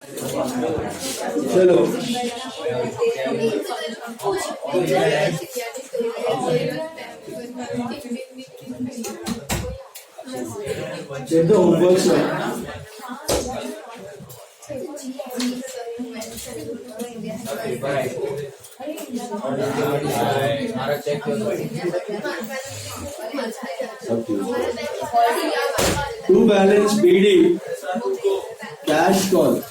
चलो check the homework sir. To balance BD cash call.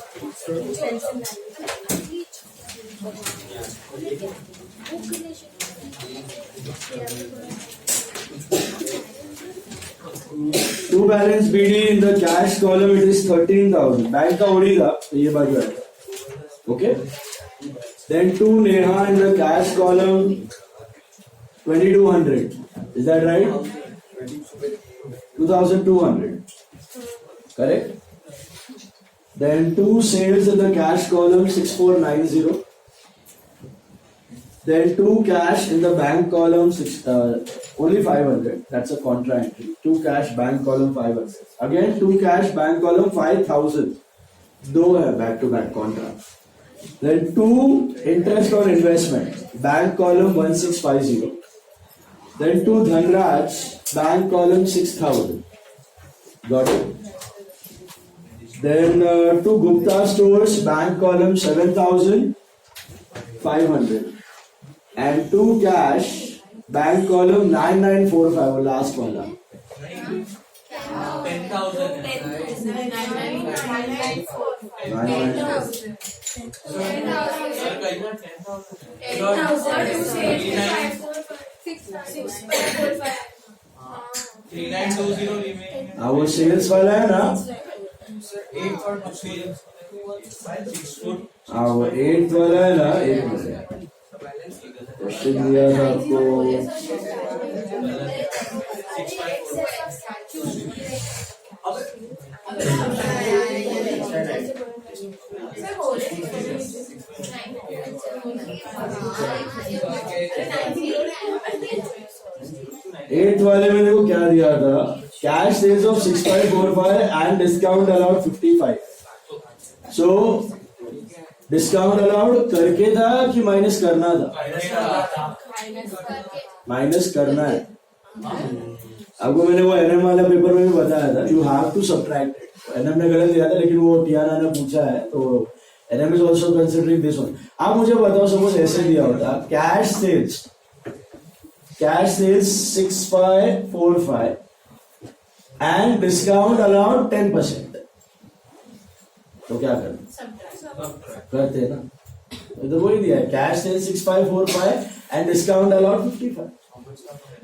To balance BD in the cash column it is 13,000. Bank का उड़ेगा तो ये बाजू है. Okay. Then to Neha in the cash column 2200. Is that right? 2200. Correct. Then to sales in the cash column 6490. Then to cash in the bank column only 500. That's a contra entry. To cash bank column 500. Again to cash bank column 5000. दो है back to back contra. Then to interest on investment bank column 1650. Then to Dhanraj bank column 6000. Got it. Then to Gupta stores bank column 7500. And to cash bank column 9945 last one. 10,000. 3920 वो sales वाला है ना. वो 8 वाला है ना. Question दिया था आपको. एट वाले में देखो क्या दिया था. Cash sales of 6545 and discount allowed 55. So discount allowed करके था कि माइनस करना था. माइनस करना है. आपको मैंने वो एनएम वाला पेपर में भी बताया था. You have to subtract. NM ने गलत दिया था लेकिन वो टियाना ने पूछा है तो NM is also considering this one. आप मुझे बताओ सपोज ऐसे दिया होता cash sales 6545 and discount allowed 10%. तो क्या करते हैं ना. तो वही दिया है cash sales 6545 and discount allowed 55.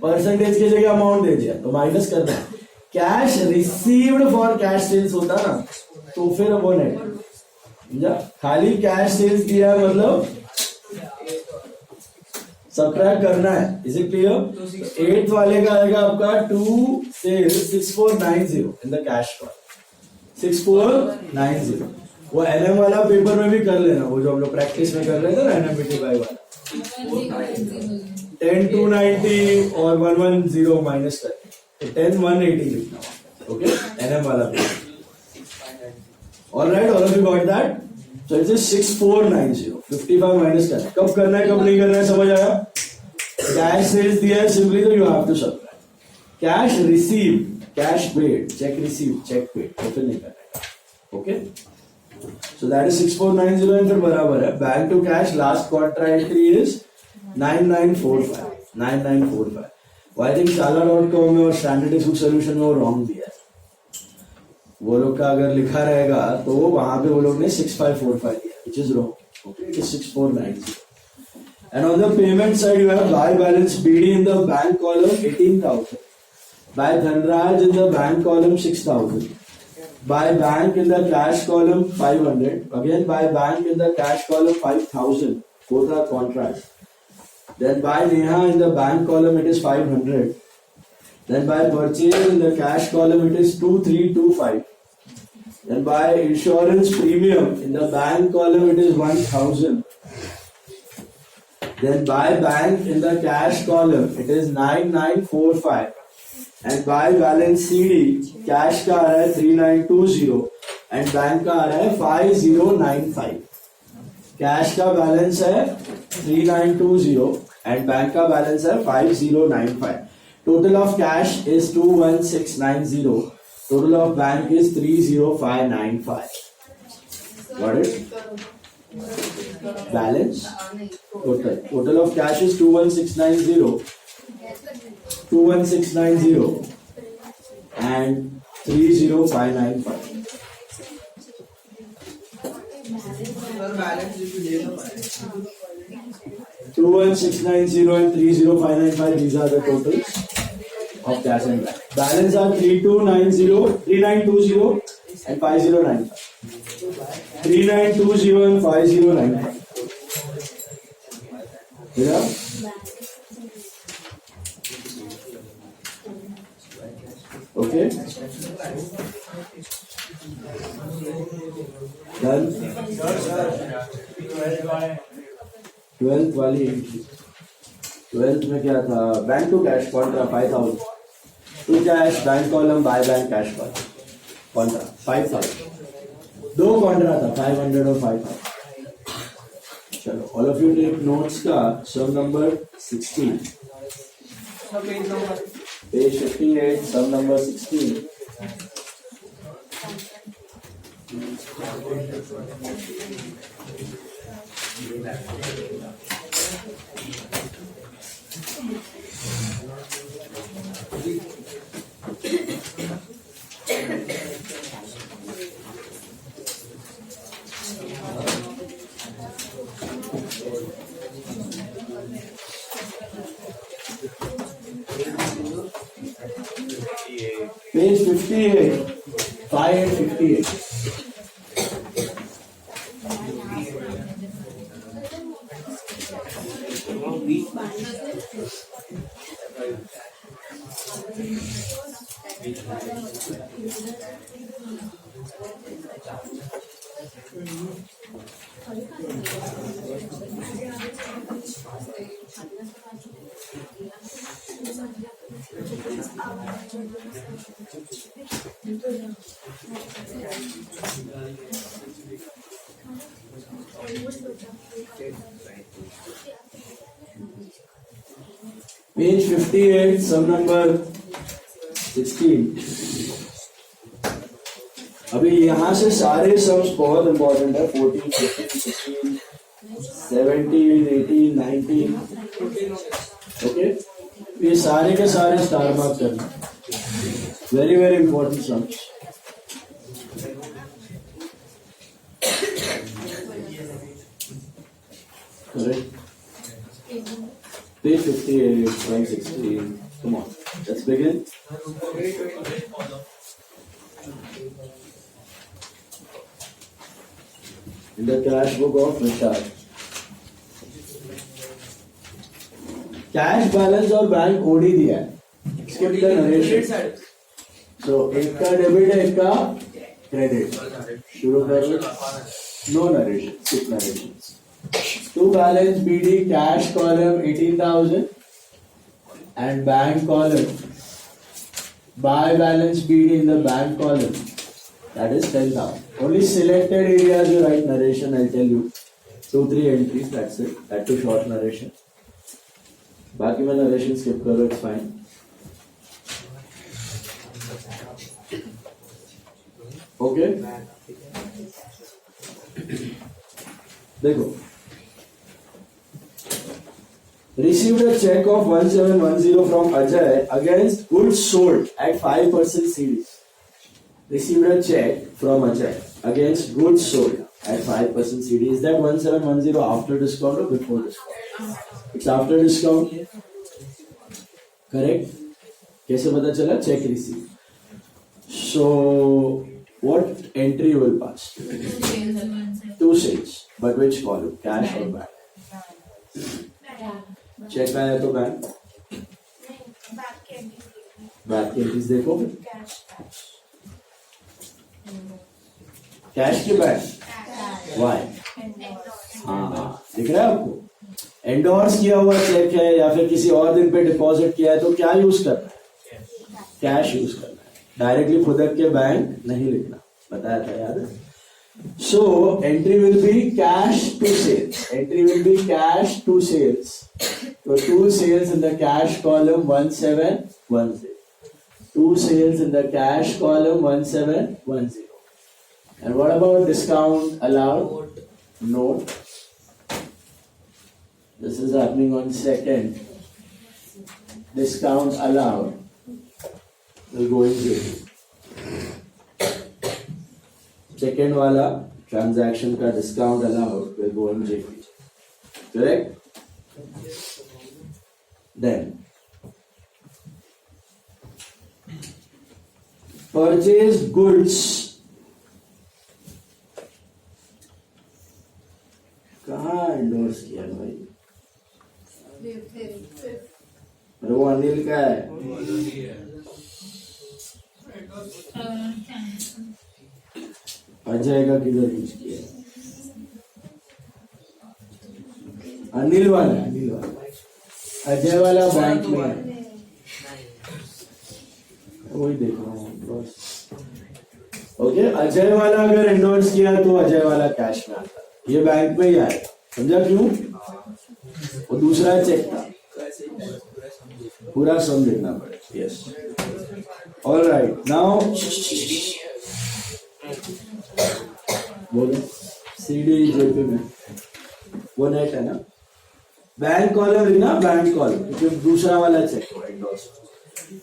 Percentage की जगह अमाउंट दे दिया तो माइनस करना है. Cash received for cash sales होता ना तो फिर वो नेट. खाली कैश सेल्स दिया मतलब सब्ट्रैक्ट करना है. Is it clear. एट वाले का आएगा आपका to sales 6490 in the cash col 6490. वो एनएम वाला पेपर में भी कर लेना. वो जो हम लोग प्रैक्टिस में कर रहे थे ना एनएमपीटी वाला 10 290 और 110 माइनस कर 10 180 लिखना. ओके एनएम वाला paper. Alright all of you got that. So it is 6490. 55 minus करना. कब करना है कब नहीं करना है समझ आया. कैश सेल्स दिया है सिंपली तो you have to subtract. Cash receive cash paid cheque receive cheque paid तो फिर नहीं करना. Okay so that is 6490 and फिर बराबर है bank to cash last quarter entry is 9945. वो आई थिंक Shala.com में और स्टैंडर्ड बुक सोल्यूशन में वो रॉन्ग दिया है. वो लोग का अगर लिखा रहेगा तो वहां पे वो लोग ने 6545 दिया which is wrong. Okay, it is 6490. And on the payment side you have buy balance BD in the bank column 18,000. Buy Dhanraj in the bank column 6,000. Buy bank in the cash column 500. Again buy bank in the cash column 5,000. Both are contracts. Then buy Neha in the bank column it is 500. Then by purchase in the cash column it is 2325. Then by insurance premium in the bank column it is 1000. Then by bank in the cash column it is 9945. And by balance CD cash का आ रहा है 3920 and bank का आ रहा है 5095. Cash का balance है 3920 and bank का balance है 5095. Total of cash is 21690. Total of bank is 30595. Got it? Balance total of cash is 21690 and 30595. Sir balance if you ले लो 21690 and 30595. These are the totals of cash and bank. Balance are 3920 and 5095. 3920 and 5095. Yeah. Okay. Done. 12th वाली entry. 12th में क्या था? Bank to cash contra 5000. To cash bank column by bank cash contra 5000. दो contra था 500 और 5000. चलो all of you take notes का sum number 16. Page 58 sum number 16. Page 58, 5 and 58. Page 58, sum number 16. अभी यहाँ से सारे सम्स बहुत इंपॉर्टेंट है. 14, 15, 16, 17, 18, 19. ओके, ये सारे के सारे स्टार मार्क करना. Very very important sums. Correct. Page 58, line 16. Come on, let's begin. In the cash book of Vishal. Cash balance और बैंक ओडी दिया है. Skip the narration. So एक का डेबिट है, एक का क्रेडिट. शुरू कर लो. No narration, skip narrations. To balance BD cash column 18,000 and bank column buy balance BD in the bank column, that is 10,000. Only selected areas you write narration. I'll tell you 2-3 entries, that's it. That too short narration. बाकी मैं narration skip करो, it's fine. Okay. देखो, received a check of 1710 from Ajay against goods sold at 5% CD. Received a check from Ajay against goods sold at 5% CD. Is that 1710 after discount or before discount? It's after discount. Correct? कैसे पता चला? Check received. So, what entry you will pass? 2 sales. But which column? Cash or bank? Cheque आया तो bank. Bank की entries देखो. Cash के bank. Why. हाँ, दिख रहा है आपको? एंडोर्स किया हुआ चेक है या फिर किसी और दिन पे डिपॉजिट किया है तो क्या यूज करना है? कैश यूज करना है. डायरेक्टली खुद के बैंक नहीं लिखना. बताया था, याद है? So entry will be cash to sales. Entry will be cash to sales. So 2 sales in the cash column 1710. 2 sales in the cash column 1710. And what about discount allowed? Note. This is happening on 2nd. Discount allowed will go in zero. Second वाला transaction का discount allowed will go in JP. Correct? Then purchase goods. कहाँ endorse किया भाई? अरे वो अनिल का है. अजय का किधर यूज किया? अनिल वाला, अनिल वाला. अजय वाला बैंक में है. वही देख रहा हूँ बस. ओके, अजय वाला अगर एंडोर्स किया तो अजय वाला कैश में आता, ये बैंक में ही आएगा. समझा क्यों? वो दूसरा चेक था. पूरा सम देखना पड़ेगा. Yes, all right. नाउ बोलो, सीडी जेपी में वो नेट है ना. बैंक कॉलम लिखना, बैंक कॉलम, क्योंकि दूसरा वाला चेक हो endorse.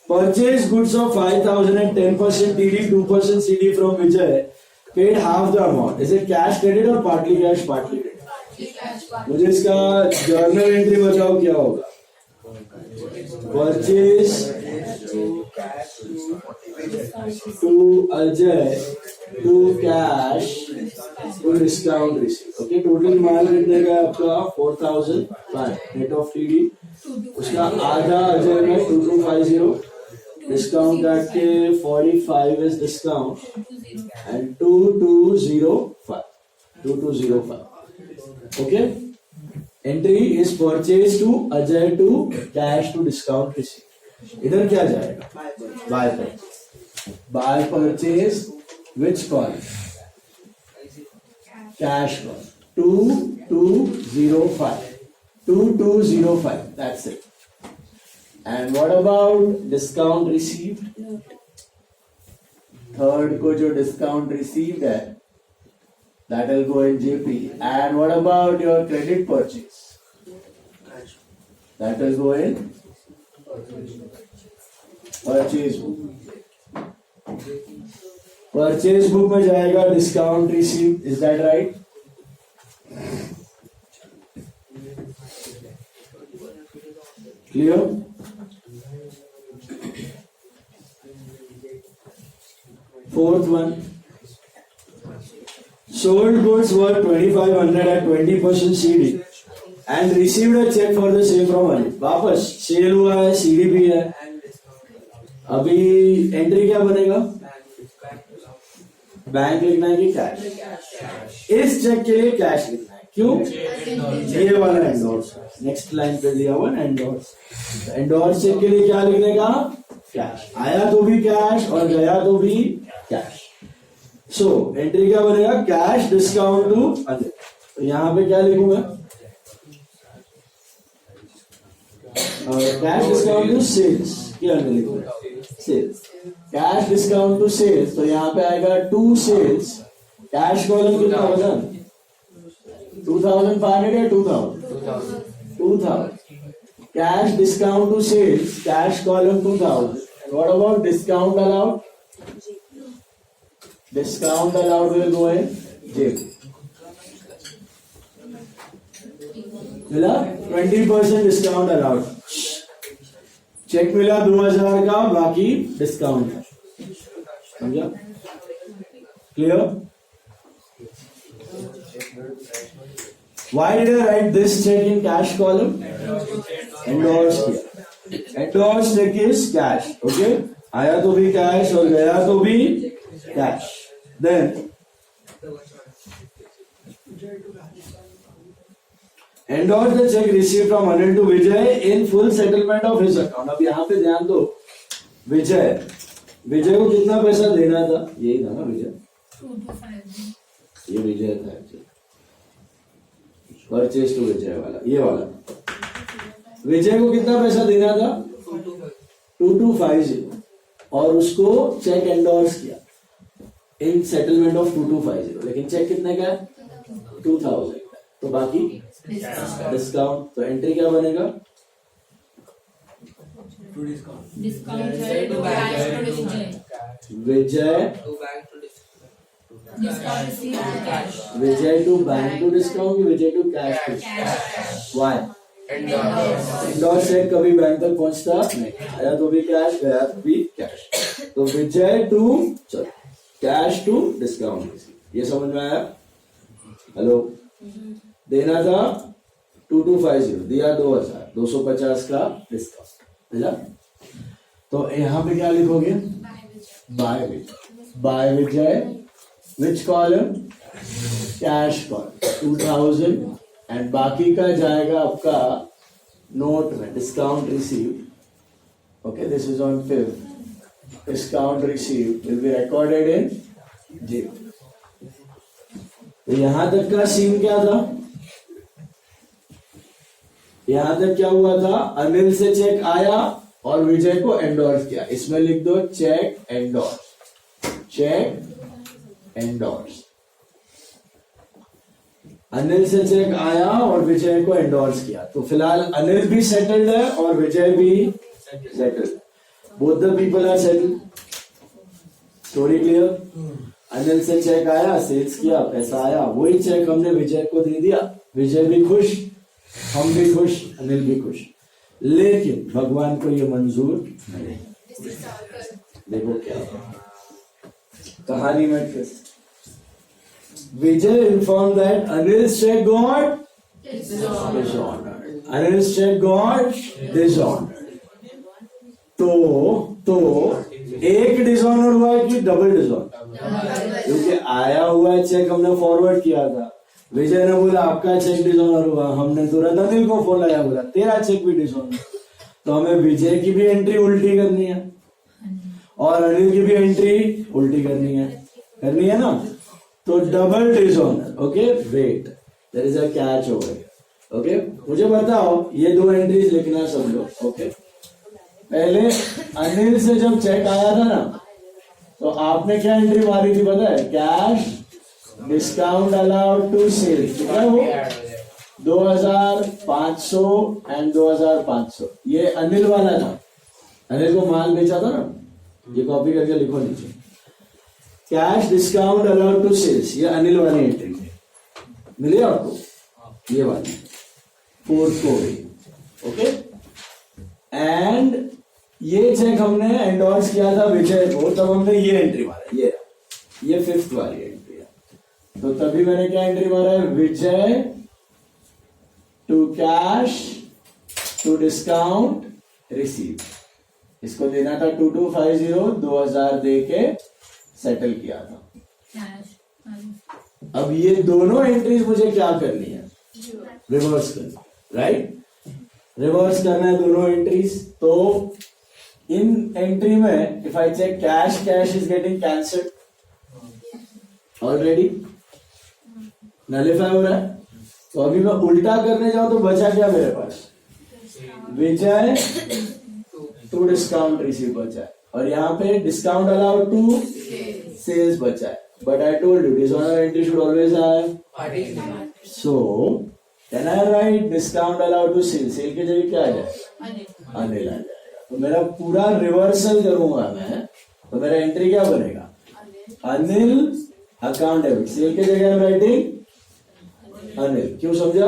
Purchase goods of 5,000 and 10% TD, 2% CD from Vijay. Paid half the amount. Is it cash credit or partly cash, partly credit? मुझे इसका जर्नल एंट्री बताओ क्या होगा. Purchase to Ajay to cash to discount receipt. Okay, total माल कितने का आपका 4,500 net of TD. उसका आधा अजय में 2250. डिस्काउंट काट के 45 is discount and 2205. 2205. Okay, entry is purchase to Ajay to cash to discount receipt. इधर क्या जाएगा? By purchase. By purchase which col? Cash col. 2205. 2205. That's it. And what about discount received? Third को जो discount received है, that will go in JP. And what about your credit purchase? That will go in purchase book. Purchase book में जाएगा discount received. Is that right? Clear? Fourth one. Sold goods worth 2,500 at 20% CD and received a check for the same from Anil. वापस cell हुआ है, CD भी है. अभी entry क्या बनेगा? बैंक लिखना है कि कैश? इस चेक के लिए कैश लिखना है. क्यों? ये वाला एंडोर्स. नेक्स्ट लाइन पे दिया हुआ एंडोर्स. एंडोर्स चेक के लिए क्या लिखने का? कैश. आया तो भी कैश और गया तो भी कैश. सो एंट्री क्या बनेगा? Cash discount to Ajay. तो यहां पे क्या लिखूंगा? Cash discount to sales. क्या लिखूंगा? Sales. Cash discount to sales. तो यहां पे आएगा टू सेल्स. कैश कॉलम कितना होगा? 2,500 या 2,000? 2,000. Cash discount to sales. Cash column 2,000. And what about discount allowed? Discount allowed will go in JP. मिला 20% डिस्काउंट अलाउड. चेक मिला 2,000 का, बाकी डिस्काउंट है. समझा? Clear? Why did I write this check in cash column? Endorse किया. Endorse check is cash. Okay? आया तो भी कैश और गया तो भी cash. Then endorse the check received from Anil to Vijay in full settlement of his account. अब यहाँ पे ध्यान दो. विजय को कितना पैसा देना था? यही था ना विजय. ये विजय था एक्चुअली, परचेज टू विजय वाला, ये वाला। विजय को कितना पैसा देना था? 2250, और उसको चेक एंडोर्स किया इन सेटलमेंट ऑफ 2250, लेकिन चेक कितने का है? 2000। तो बाकी डिस्काउंट, तो एंट्री क्या बनेगा? Vijay to bank to discount, Vijay to cash to discount. Why? Endorse cheque कभी बैंक तक पहुंचता नहीं, आया तो भी कैश, गया तो भी कैश। तो विजय टू कैश टू डिस्काउंट, ये समझ में आया? हेलो, देना था 2250, दिया 2000, 250 का डिस्काउंट, मिला? तो यहां पे क्या लिखोगे? By Vijay, by Vijay, which column? Cash column 2000, and बाकी का जाएगा आपका नोट में, discount receive. Okay, this is on 5th, discount receive will be recorded in G. तो यहां तक का सीन क्या था? यहां तक क्या हुआ था? अनिल से चेक आया और विजय को एंडोर्स किया। इसमें लिख दो cheque endorse, cheque endorse. Anil से चेक आया और विजय को एंडोर्स किया, तो फिलहाल अनिल भी सेटल्ड है और विजय भी settled, both the people are settled. Story clear? Anil से चेक आया, सेल्स किया, पैसा आया, वही चेक हमने विजय को दे दिया, विजय भी खुश, हम भी खुश, अनिल भी खुश। लेकिन भगवान को ये मंजूर नहीं। देखो क्या कहानी में twist. Vijay informed that Anil's check got dishonored. Anil's check got dishonored. तो एक डिसऑनर हुआ कि डबल डिसऑनर? क्योंकि आया हुआ चेक हमने फॉरवर्ड किया था, विजय ने बोला आपका चेक डिसऑनर हुआ, हमने तुरंत अनिल को फोन लगाया, बोला तेरा चेक भी डिसऑनर। तो हमें विजय की भी एंट्री उल्टी करनी है और अनिल की भी एंट्री उल्टी करनी है ना? तो double dishonour. Okay, wait, there is a catch over here. Okay, मुझे बताओ ये दो एंट्रीज लिखना सब लोग। ओके, पहले अनिल से जब चेक आया था ना, तो आपने क्या एंट्री मारी थी पता है? Cash discount allowed to sale, कितना वो 2500 एंड 2500, ये अनिल वाला था। अनिल को माल बेचा था ना, ये कॉपी करके लिखो नीचे। Cash discount allowed to sales, ये अनिल वाली एंट्री है, मिली आपको? ये वाली 4th को गई। ओके, एंड ये चेक हमने एंडोर्स किया था विजय को, तब हमने ये एंट्री मारा, ये 5th वाली एंट्री है। तो तभी मैंने क्या एंट्री मारा है? Vijay to cash to discount receive, इसको देना था 2250, 2000 दे के सेटल किया था। अब ये दोनों एंट्रीज मुझे क्या करनी है? रिवर्स करनी, राइट? रिवर्स करना है दोनों एंट्रीज। तो इन एंट्री में if I cheque cash, cash is getting cancelled already, nullify हो रहा है। तो अभी मैं उल्टा करने जाऊं तो बचा क्या मेरे पास? विजय टू डिस्काउंट रिसीव बचा है, और यहाँ पे डिस्काउंट अलाउड टू सेल्स बचा है। But I told you dishonour entry should always have, so can I write discount allowed to sale, sale की जगह क्या आ जाएगा? अनिल आ जाएगा। तो मेरा पूरा रिवर्सल करूंगा मैं, तो मेरा एंट्री क्या बनेगा? अनिल अकाउंट डेबिट, सेल की जगह राइटिंग अनिल। क्यों समझा?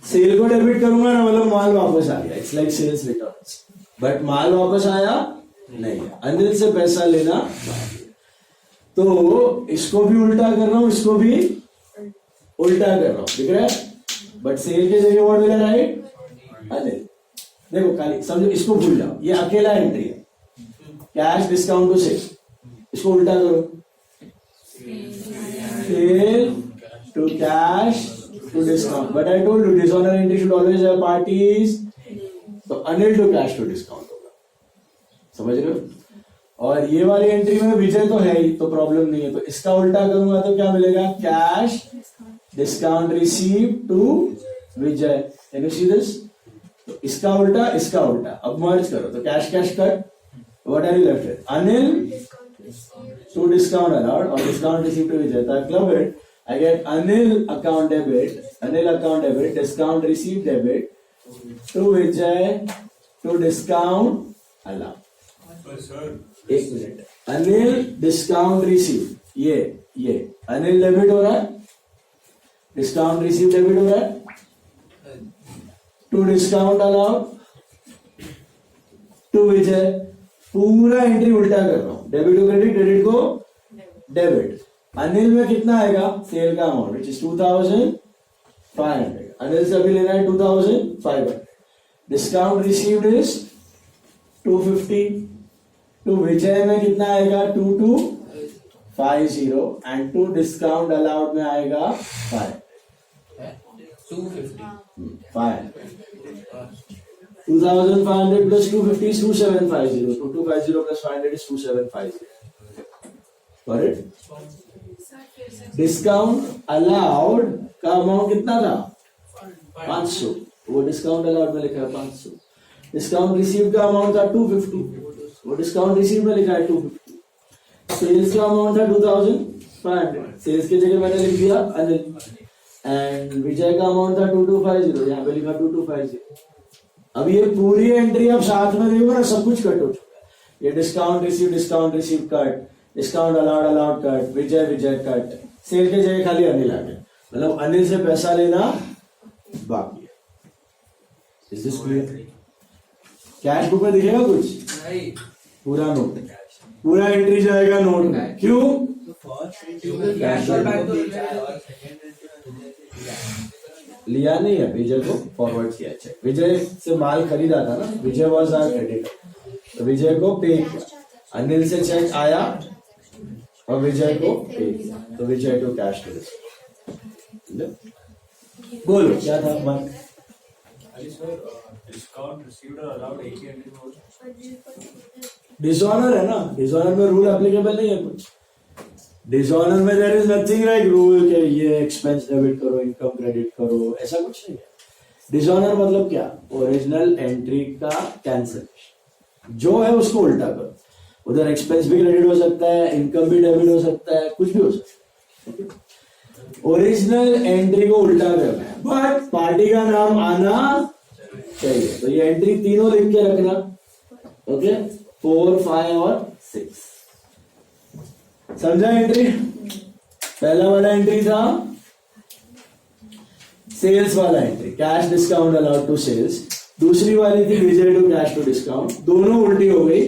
सेल को डेबिट करूंगा ना, मतलब माल वापस आ गया, it's like sales returns, but माल वापस आया नहीं है, अनिल से पैसा लेना। तो इसको भी उल्टा कर रहा हूं, इसको भी उल्टा कर रहा हूं, दिख रहा है? बट सेल के जगह what will I right? Anil. देखो खाली समझो, इसको भूल जाओ, ये अकेला एंट्री है, कैश डिस्काउंट टू सेल, इसको उल्टा करो, sale to cash to discount. But I told you dishonour entry should always have parties, तो Anil to cash to discount होगा, समझ रहे हो? और ये वाली एंट्री में विजय तो है ही, तो प्रॉब्लम नहीं है। तो इसका उल्टा करूंगा तो क्या मिलेगा, cash discount receive to Vijay. Can you see this? तो इसका उल्टा इसका उल्टा, अब मर्ज करो तो cash cash cut, what are you left with, Anil to discount allowed और डिस्काउंट रिसीव टू विजय। तो club it, I get Anil account debit, discount received debit to Vijay to discount allowed. एक मिनट, अनिल डिस्काउंट रिसीव, ये Anil debit हो रहा है, discount receive debit हो रहा है, टू डिस्काउंट अलाउड टू विजय। पूरा एंट्री उल्टा कर रहा हूं, डेबिट को क्रेडिट, क्रेडिट को डेबिट। अनिल में कितना आएगा, सेल का अमाउंट विच इज 2500, अनिल से अभी लेना है 2500, डिस्काउंट रिसीव्ड इज 250, टू विजय में कितना आएगा 2250 एंड टू डिस्काउंट अलाउड में आएगा 2500 plus 250 is 2750, 2250 plus 500 is 2750. Got it? Discount allowed का अमाउंट कितना था 500, वो डिस्काउंट अलाउड में लिखा है 500। डिस्काउंट रिसीव का अमाउंट था 250, वो डिस्काउंट रिसीव में लिखा है 250। सेल्स का अमाउंट था 2500, सेल्स की जगह मैंने लिख दिया अनिल। एंड विजय का अमाउंट था 2250, यहाँ पे लिखा 2250। अब ये पूरी एंट्री अब साथ में देखो ना, सब कुछ कट हो चुका है। ये discount receive cut, discount allowed cut, Vijay cut, sale के जगह खाली अनिल आ गया, मतलब अनिल से पैसा लेना बाकी है। Is this clear? Cash book में दिखेगा कुछ नहीं, पूरा नोट, पूरा एंट्री जाएगा नोट में। क्यों? लिया नहीं है, विजय को फॉरवर्ड किया चेक। विजय से माल खरीदा था ना, विजय वॉज आवर क्रेडिटर, तो विजय को पे किया। अनिल से चेक आया और विजय को पे किया, तो विजय को कैश कर। बोलो क्या था बात? डिसऑनर है ना, डिसऑनर में रूल एप्लीकेबल नहीं है कुछ। डिसऑनर में there is nothing like rule के ये एक्सपेंस डेबिट करो, इनकम क्रेडिट करो, ऐसा कुछ नहीं है। डिसऑनर मतलब क्या, ओरिजिनल एंट्री का कैंसिलेशन, जो है उसको उल्टा करो। उधर एक्सपेंस भी क्रेडिट हो सकता है, इनकम भी डेबिट हो सकता है, कुछ भी हो सकता है। ओरिजिनल एंट्री को उल्टा करना है, बट पार्टी का नाम आना चाहिए। तो ये एंट्री तीनों लिख के रखना, ओके, 4, 5 और 6। समझा एंट्री? पहला वाला एंट्री था सेल्स वाला entry, cash discount allowed to sales. दूसरी वाली थी Vijay to cash to discount. दोनों उल्टी हो गई,